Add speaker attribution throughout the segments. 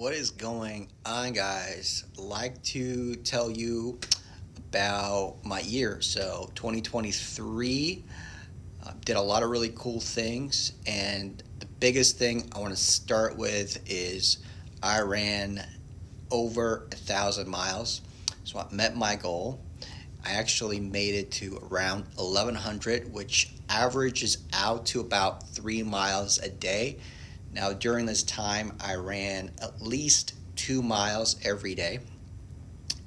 Speaker 1: What is going on, guys? Like to tell you about my year. So, 2023 did a lot of really cool things, and the biggest thing I want to start with is I ran over 1,000 miles. So, I met my goal. I actually made it to around 1,100, which averages out to about 3 miles a day. Now, during this time, I ran at least 2 miles every day,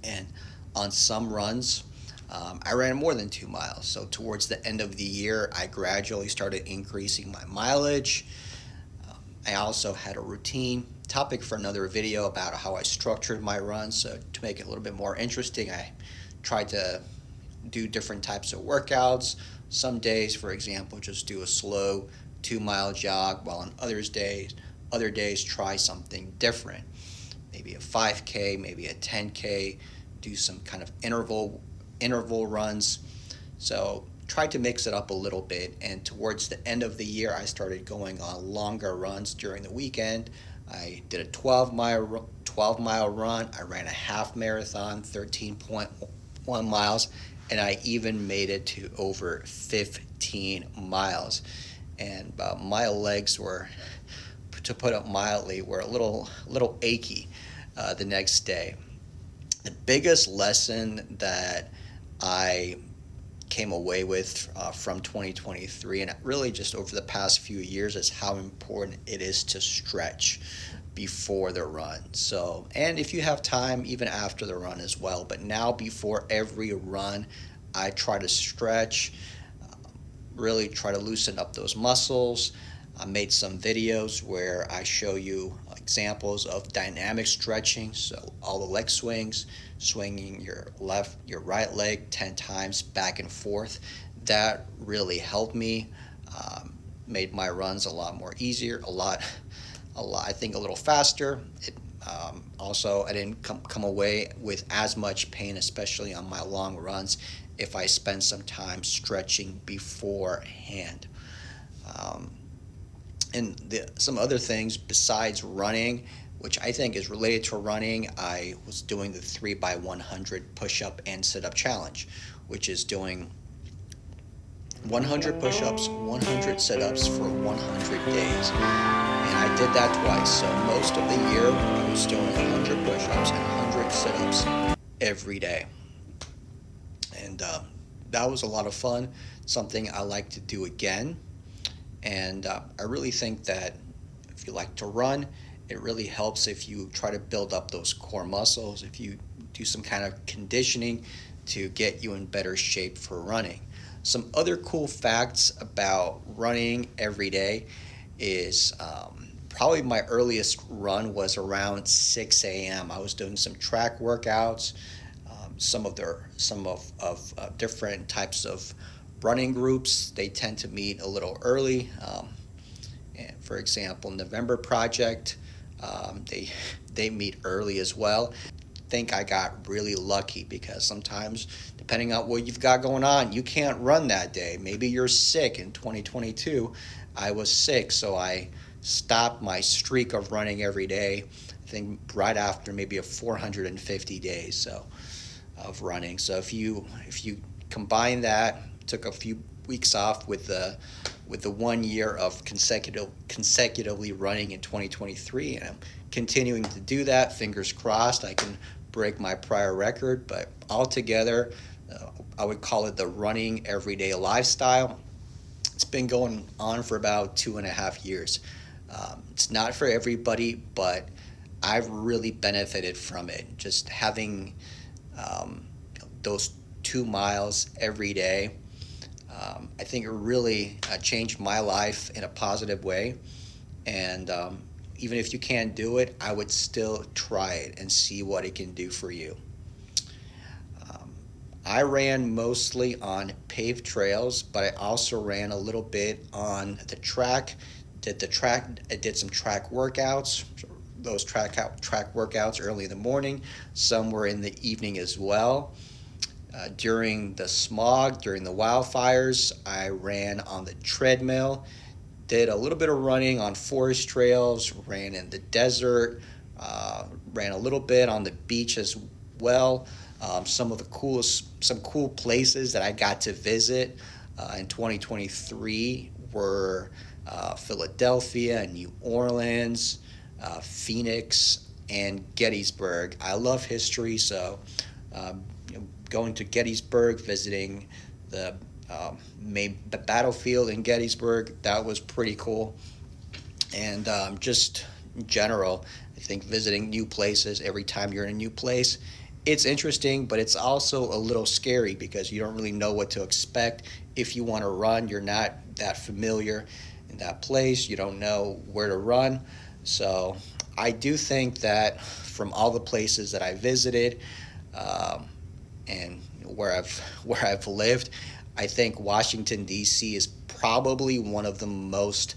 Speaker 1: and on some runs, I ran more than 2 miles. So, towards the end of the year, I gradually started increasing my mileage. I also had a routine topic for another video about how I structured my runs. So, to make it a little bit more interesting, I tried to do different types of workouts. Some days, for example, just do a slow 2 mile jog, while on other days try something different. Maybe a 5K, maybe a 10K, do some kind of interval runs. So try to mix it up a little bit. And towards the end of the year, I started going on longer runs during the weekend. I did a 12 mile run. I ran a half marathon, 13.1 miles, and I even made it to over 15 miles. And my legs were, to put it mildly, were a little achy the next day. The biggest lesson that I came away with from 2023, and really just over the past few years, is how important it is to stretch before the run. So, and if you have time, even after the run as well. But now, before every run, I try to stretch, really try to loosen up those muscles. I made some videos where I show you examples of dynamic stretching. So all the leg swings, swinging your right leg 10 times back and forth. That really helped me. Made my runs a lot more easier, I think a little faster. Also, I didn't come away with as much pain, especially on my long runs, if I spend some time stretching beforehand. Um, and some other things besides running, which I think is related to running, I was doing the 3x100 push-up and sit-up challenge, which is doing 100 push-ups, 100 sit-ups for 100 days. And I did that twice. So most of the year, I was doing 100 push-ups and 100 sit-ups every day. And that was a lot of fun, something I like to do again. And I really think that if you like to run, it really helps if you try to build up those core muscles, if you do some kind of conditioning to get you in better shape for running. Some other cool facts about running every day is probably my earliest run was around 6 a.m. I was doing some track workouts, some of different types of running groups. They tend to meet a little early. And for example, November Project, they meet early as well. I think I got really lucky because sometimes, depending on what you've got going on, you can't run that day. Maybe you're sick. In 2022, I was sick, so I stopped my streak of running every day, I think right after maybe a 450 days of running. So if you combine that, took a few weeks off with the 1 year of consecutively running in 2023, and I'm continuing to do that. Fingers crossed I can break my prior record, but altogether, I would call it the running everyday lifestyle. It's been going on for about 2.5 years. It's not for everybody, but I've really benefited from it. Just having those 2 miles every day, I think it really changed my life in a positive way. And even if you can't do it, I would still try it and see what it can do for you. I ran mostly on paved trails, but I also ran a little bit on the track. I did some track workouts. Those track workouts early in the morning. Some were in the evening as well. During the smog, during the wildfires, I ran on the treadmill, did a little bit of running on forest trails, ran in the desert, Ran a little bit on the beach as well. Some cool places that I got to visit in 2023 were Philadelphia, New Orleans, Phoenix, and Gettysburg. I love history, so going to Gettysburg, visiting the main battlefield in Gettysburg, that was pretty cool. And just in general, I think visiting new places, every time you're in a new place, it's interesting, but it's also a little scary because you don't really know what to expect. If you want to run, you're not that familiar in that place. You don't know where to run. So I do think that from all the places that I visited and where I've lived, I think Washington, D.C. is probably one of the most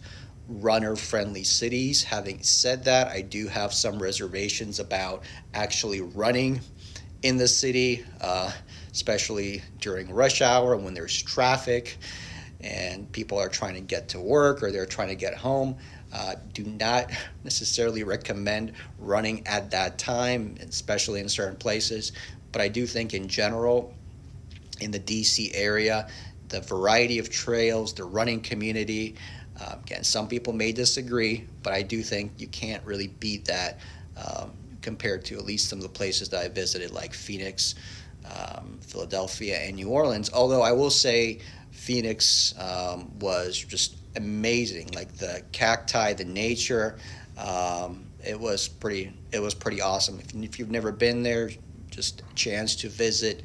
Speaker 1: runner-friendly cities. Having said that, I do have some reservations about actually running in the city, especially during rush hour when there's traffic and people are trying to get to work or they're trying to get home. Do not necessarily recommend running at that time, especially in certain places. But I do think in general, in the DC area, the variety of trails, the running community, again, some people may disagree, but I do think you can't really beat that compared to at least some of the places that I visited, like Phoenix, Philadelphia, and New Orleans. Although I will say Phoenix was just amazing, like the cacti, the nature. It was pretty awesome. If you've never been there, just a chance to visit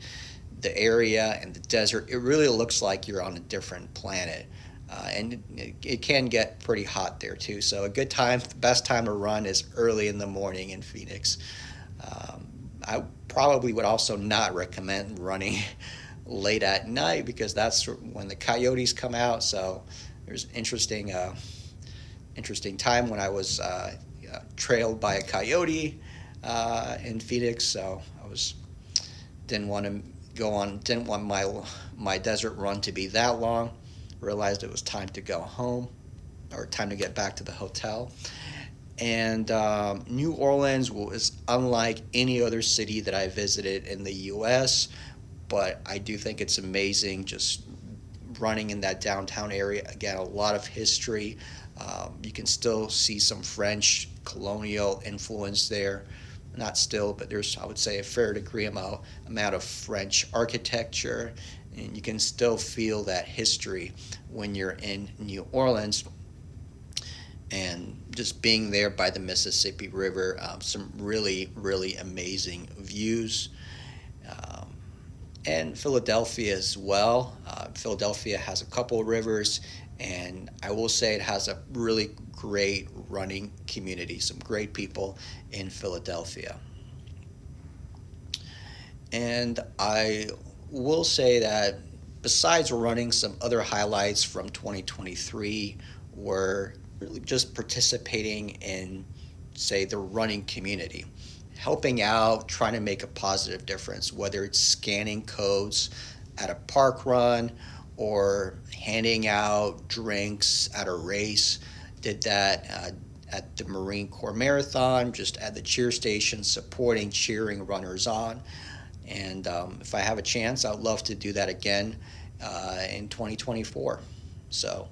Speaker 1: the area and the desert. It really looks like you're on a different planet. And it can get pretty hot there too. So a good time, the best time to run is early in the morning in Phoenix. I probably would also not recommend running late at night because that's when the coyotes come out. So there's an interesting time when I was trailed by a coyote in Phoenix. So didn't want my desert run to be that long. Realized it was time to go home or time to get back to the hotel. And New Orleans was unlike any other city that I visited in the U.S., but I do think it's amazing just running in that downtown area. Again, a lot of history. You can still see some French colonial influence there. Not still, but there's, I would say, a fair degree amount of French architecture, and you can still feel that history when you're in New Orleans. And just being there by the Mississippi River, some really, really amazing views. And Philadelphia as well. Philadelphia has a couple of rivers, and I will say it has a really great running community, some great people in Philadelphia. And I will say that besides running, some other highlights from 2023 were really just participating in, say, the running community, helping out, trying to make a positive difference, whether it's scanning codes at a park run or handing out drinks at a race. Did that at the Marine Corps Marathon, just at the cheer station, cheering runners on. And if I have a chance, I'd love to do that again in 2024. So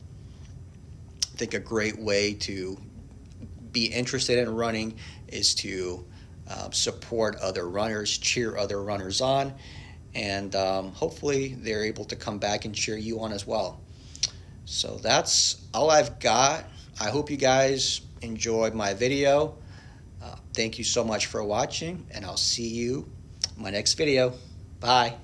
Speaker 1: I think a great way to be interested in running is to support other runners, cheer other runners on, and hopefully they're able to come back and cheer you on as well. So that's all I've got. I hope you guys enjoyed my video. Thank you so much for watching, and I'll see you in my next video. Bye.